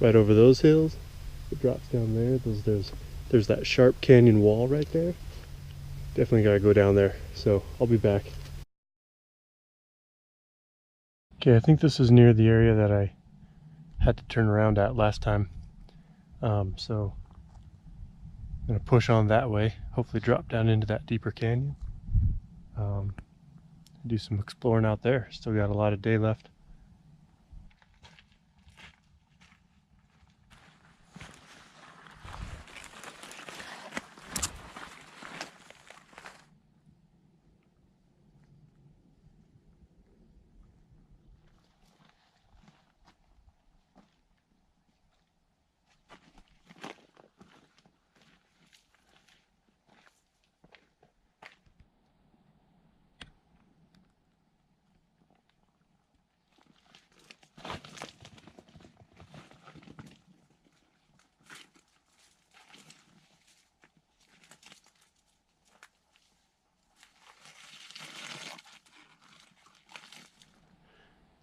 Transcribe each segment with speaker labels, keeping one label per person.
Speaker 1: right over those hills. It drops down there. There's that sharp canyon wall right there. Definitely gotta go down there. So I'll be back. Okay, I think this is near the area that I had to turn around at last time. So I'm gonna push on that way, hopefully drop down into that deeper canyon. Do some exploring out there. Still got a lot of day left.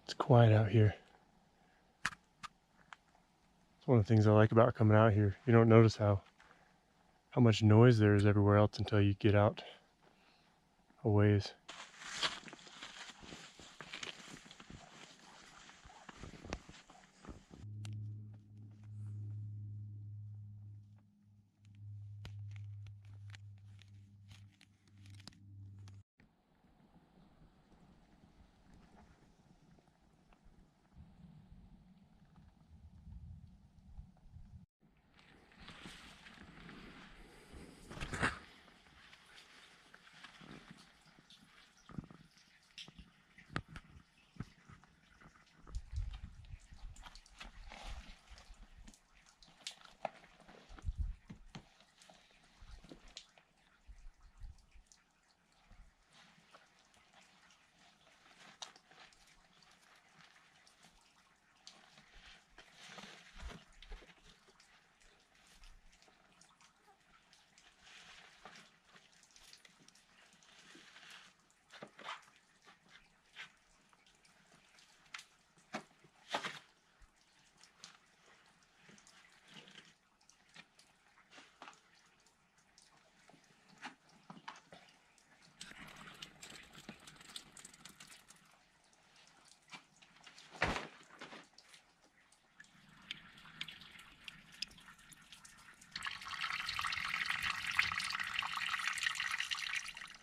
Speaker 1: It's quiet out here. It's one of the things I like about coming out here. You don't notice how much noise there is everywhere else until you get out a ways.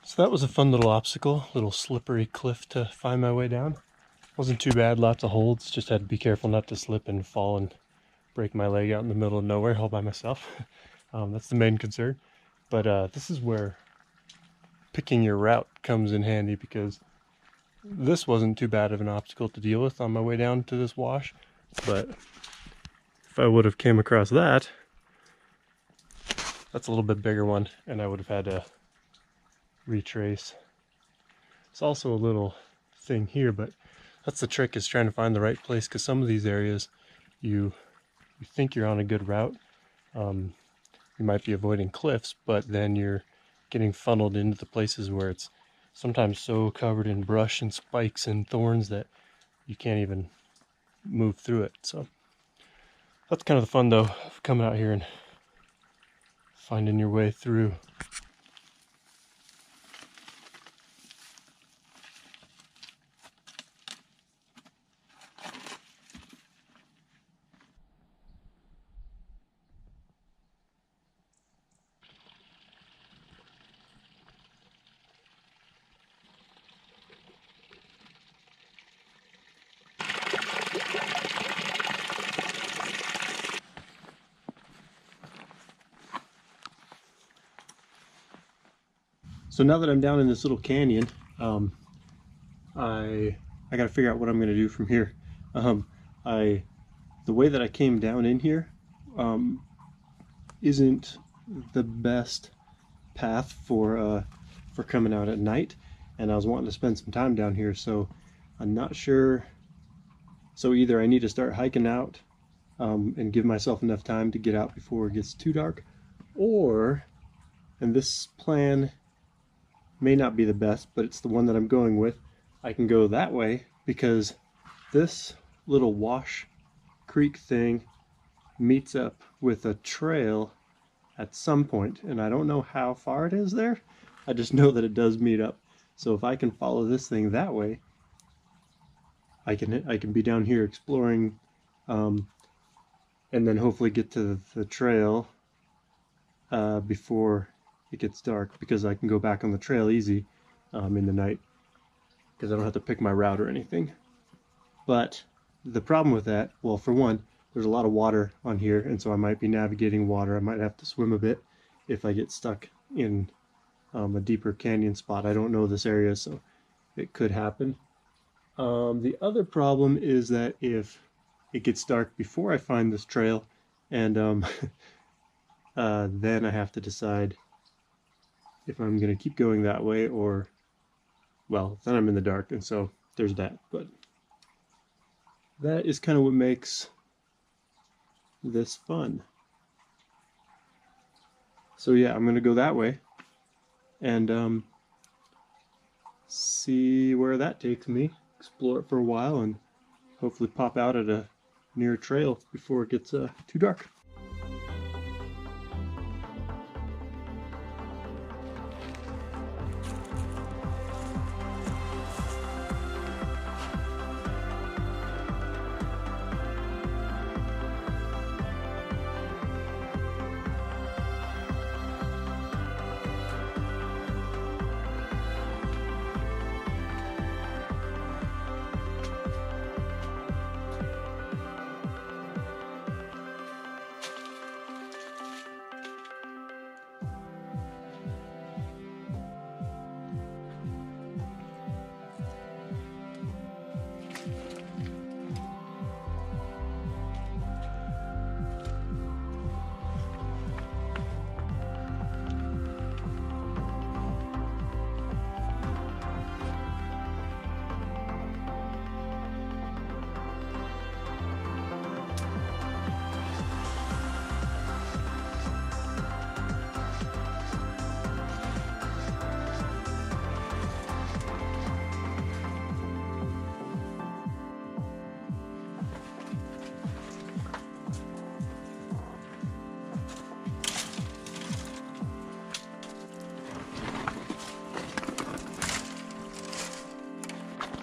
Speaker 1: So that was a fun little obstacle, little slippery cliff to find my way down. Wasn't too bad, lots of holds, just had to be careful not to slip and fall and break my leg out in the middle of nowhere all by myself. That's the main concern. But this is where picking your route comes in handy, because this wasn't too bad of an obstacle to deal with on my way down to this wash. But if I would have came across that, that's a little bit bigger one, and I would have had to retrace. It's also a little thing here, but that's the trick, is trying to find the right place, because some of these areas you think you're on a good route. You might be avoiding cliffs, but then you're getting funneled into the places where it's sometimes so covered in brush and spikes and thorns that you can't even move through it. So that's kind of the fun, though, of coming out here and finding your way through. So now that I'm down in this little canyon, I got to figure out what I'm going to do from here. The way that I came down in here isn't the best path for coming out at night, and I was wanting to spend some time down here, so I'm not sure. So either I need to start hiking out and give myself enough time to get out before it gets too dark, or, and this plan may not be the best, but it's the one that I'm going with, I can go that way, because this little wash creek thing meets up with a trail at some point, and I don't know how far it is there. I just know that it does meet up. So if I can follow this thing that way, I can be down here exploring, and then hopefully get to the trail before it gets dark, because I can go back on the trail easy in the night, because I don't have to pick my route or anything. But the problem with that, well, for one, there's a lot of water on here, and so I might be navigating water. I might have to swim a bit if I get stuck in a deeper canyon spot. I don't know this area, so it could happen. The other problem is that if it gets dark before I find this trail, and then I have to decide if I'm going to keep going that way, or, well, then I'm in the dark, and so there's that. But that is kind of what makes this fun. So yeah, I'm going to go that way and see where that takes me, explore it for a while, and hopefully pop out at a near trail before it gets too dark.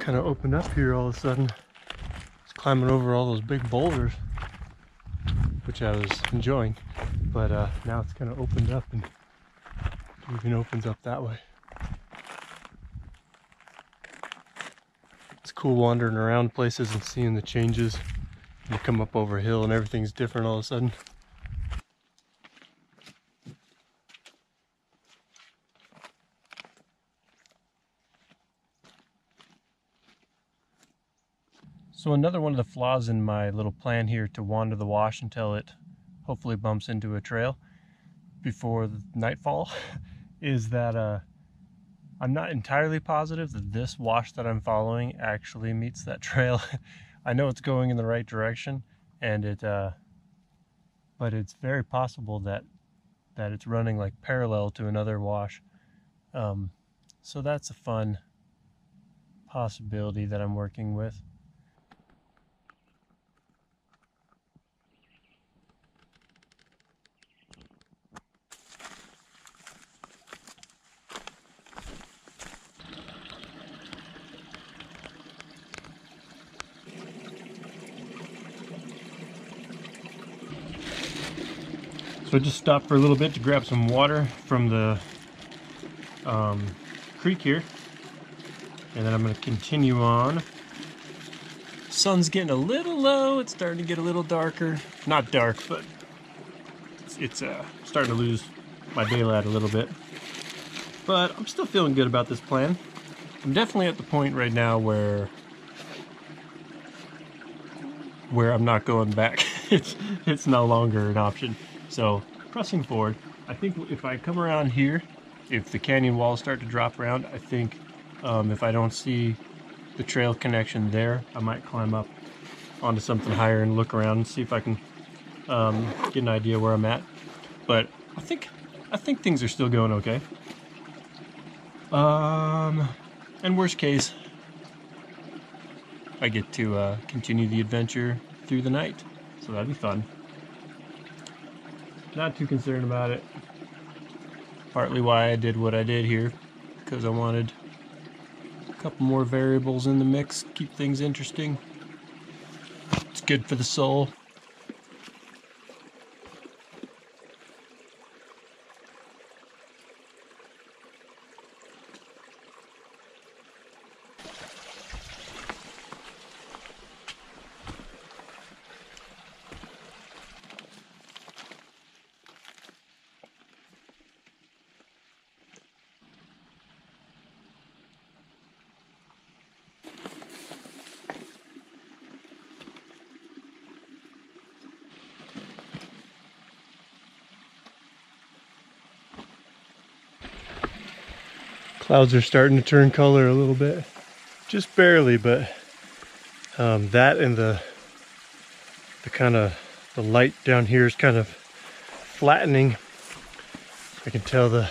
Speaker 1: Kind of opened up here all of a sudden. Just climbing over all those big boulders, which I was enjoying, but now it's kind of opened up and even opens up that way. It's cool wandering around places and seeing the changes. You come up over a hill and everything's different all of a sudden. So another one of the flaws in my little plan here to wander the wash until it hopefully bumps into a trail before nightfall is that I'm not entirely positive that this wash that I'm following actually meets that trail. I know it's going in the right direction, and but it's very possible that it's running like parallel to another wash. So that's a fun possibility that I'm working with. So I just stopped for a little bit to grab some water from the creek here, and then I'm going to continue on. Sun's getting a little low, it's starting to get a little darker. Not dark, but it's starting to lose my daylight a little bit. But I'm still feeling good about this plan. I'm definitely at the point right now where I'm not going back. It's no longer an option. So pressing forward. I think if I come around here, if the canyon walls start to drop around, I think if I don't see the trail connection there, I might climb up onto something higher and look around and see if I can get an idea where I'm at. But I think things are still going okay. And worst case, I get to continue the adventure through the night, so that'd be fun. Not too concerned about it. Partly why I did what I did here, because I wanted a couple more variables in the mix, keep things interesting. It's good for the soul. Clouds are starting to turn color a little bit, just barely, but that and the kind of the light down here is kind of flattening. I can tell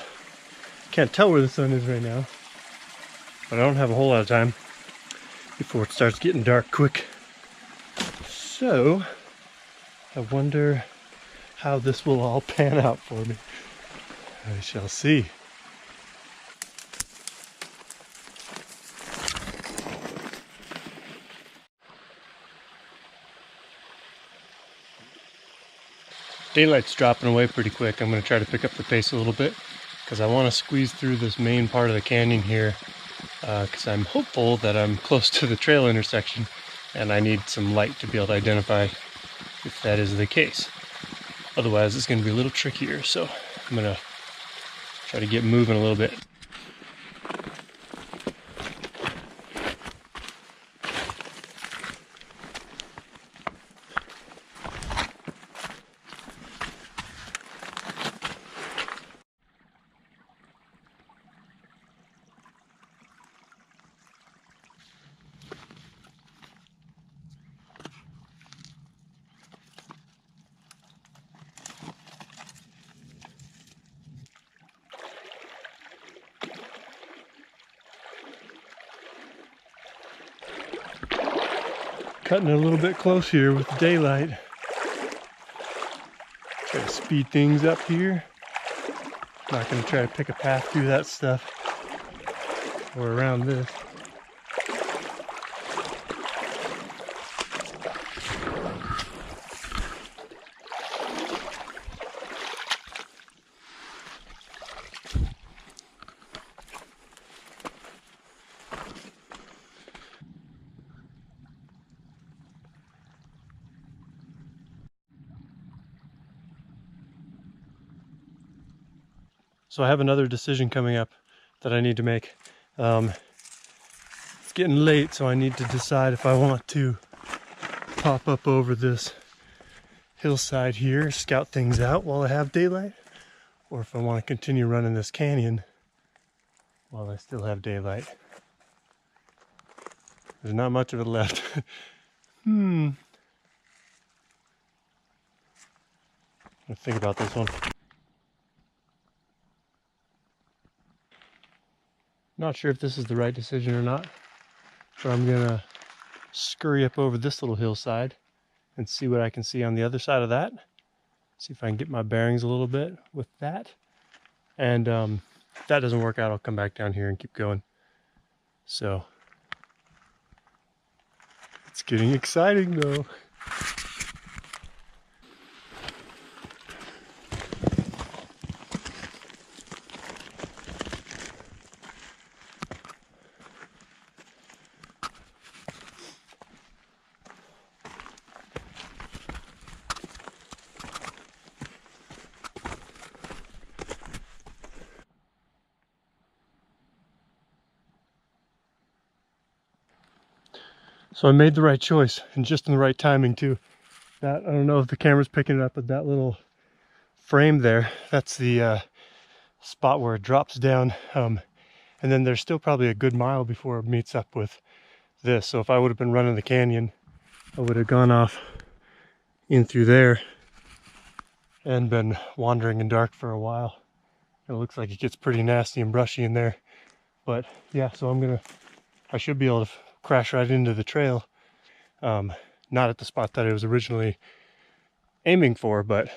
Speaker 1: can't tell where the sun is right now, but I don't have a whole lot of time before it starts getting dark quick. So I wonder how this will all pan out for me. I shall see. Daylight's dropping away pretty quick. I'm going to try to pick up the pace a little bit because I want to squeeze through this main part of the canyon here because I'm hopeful that I'm close to the trail intersection and I need some light to be able to identify if that is the case. Otherwise it's going to be a little trickier, so I'm going to try to get moving a little bit. Cutting it a little bit close here with the daylight. Try to speed things up here. I'm not going to try to pick a path through that stuff or around this. So I have another decision coming up that I need to make. It's getting late, so I need to decide if I want to pop up over this hillside here, scout things out while I have daylight, or if I want to continue running this canyon while I still have daylight. There's not much of it left. I'll think about this one. Not sure if this is the right decision or not, but I'm gonna scurry up over this little hillside and see what I can see on the other side of that. See if I can get my bearings a little bit with that. And if that doesn't work out, I'll come back down here and keep going. So it's getting exciting though. So I made the right choice, and just in the right timing too. That, I don't know if the camera's picking it up, but that little frame there, that's the spot where it drops down. And then there's still probably a good mile before it meets up with this. So if I would have been running the canyon, I would have gone off in through there and been wandering in dark for a while. It looks like it gets pretty nasty and brushy in there. But yeah, so I should be able to crash right into the trail. Not at the spot that I was originally aiming for, but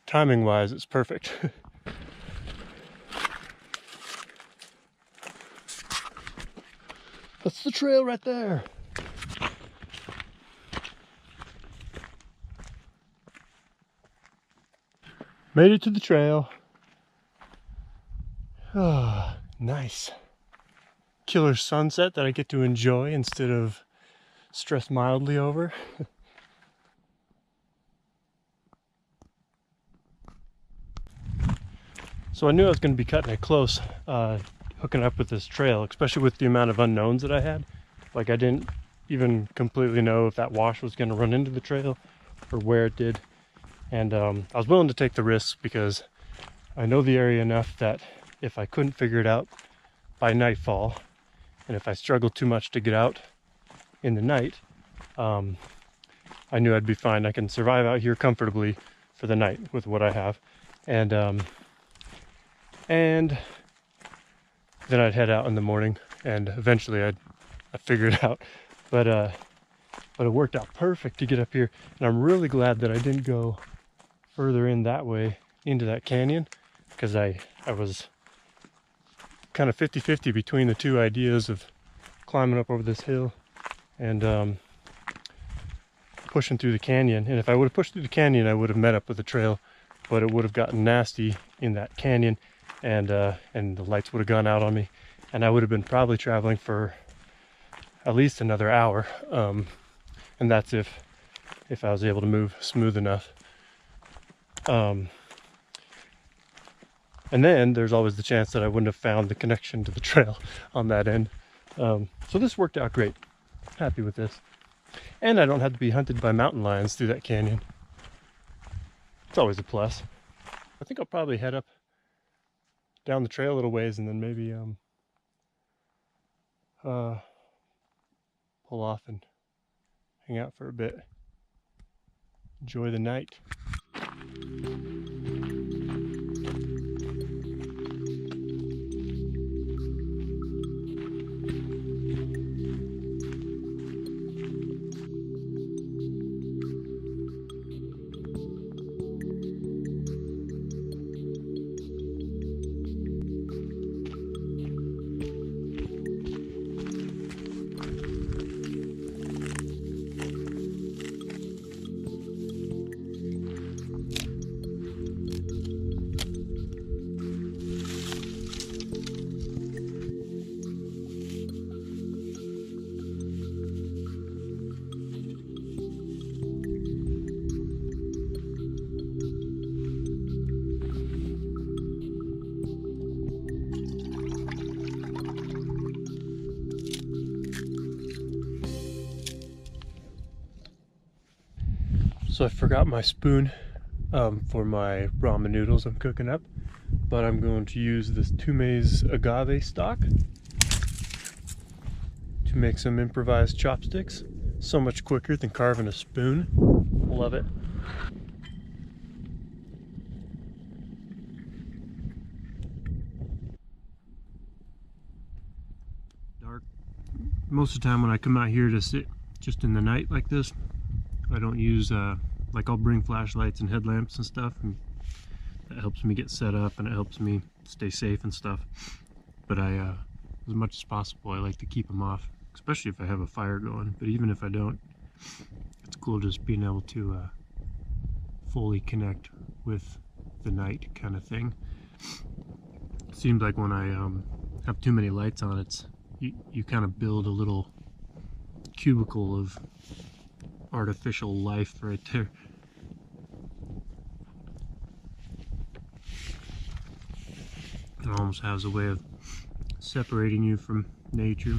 Speaker 1: timing wise, it's perfect. That's the trail right there. Made it to the trail. Ah, nice. Killer sunset that I get to enjoy instead of stress mildly over. So I knew I was going to be cutting it close, hooking up with this trail, especially with the amount of unknowns that I had. Like I didn't even completely know if that wash was going to run into the trail or where it did. And I was willing to take the risks because I know the area enough that if I couldn't figure it out by nightfall, and if I struggled too much to get out in the night, I knew I'd be fine. I can survive out here comfortably for the night with what I have. And then I'd head out in the morning, and eventually I'd figure it out. But it worked out perfect to get up here, and I'm really glad that I didn't go further in that way into that canyon, because I was kind of 50-50 between the two ideas of climbing up over this hill and pushing through the canyon. And if I would have pushed through the canyon, I would have met up with the trail, but it would have gotten nasty in that canyon, and the lights would have gone out on me, and I would have been probably traveling for at least another hour, and that's if I was able to move smooth enough. And then there's always the chance that I wouldn't have found the connection to the trail on that end. So this worked out great. Happy with this. And I don't have to be hunted by mountain lions through that canyon. It's always a plus. I think I'll probably head up down the trail a little ways and then maybe pull off and hang out for a bit. Enjoy the night. So I forgot my spoon for my ramen noodles I'm cooking up, but I'm going to use this Tume's agave stock to make some improvised chopsticks. So much quicker than carving a spoon. Love it. Dark. Most of the time when I come out here to sit just in the night like this, I don't use like I'll bring flashlights and headlamps and stuff, and that helps me get set up and it helps me stay safe and stuff. But as much as possible, I like to keep them off, especially if I have a fire going. But even if I don't, it's cool just being able to fully connect with the night kind of thing. It seems like when I have too many lights on, you kind of build a little cubicle of artificial life right there. It almost has a way of separating you from nature.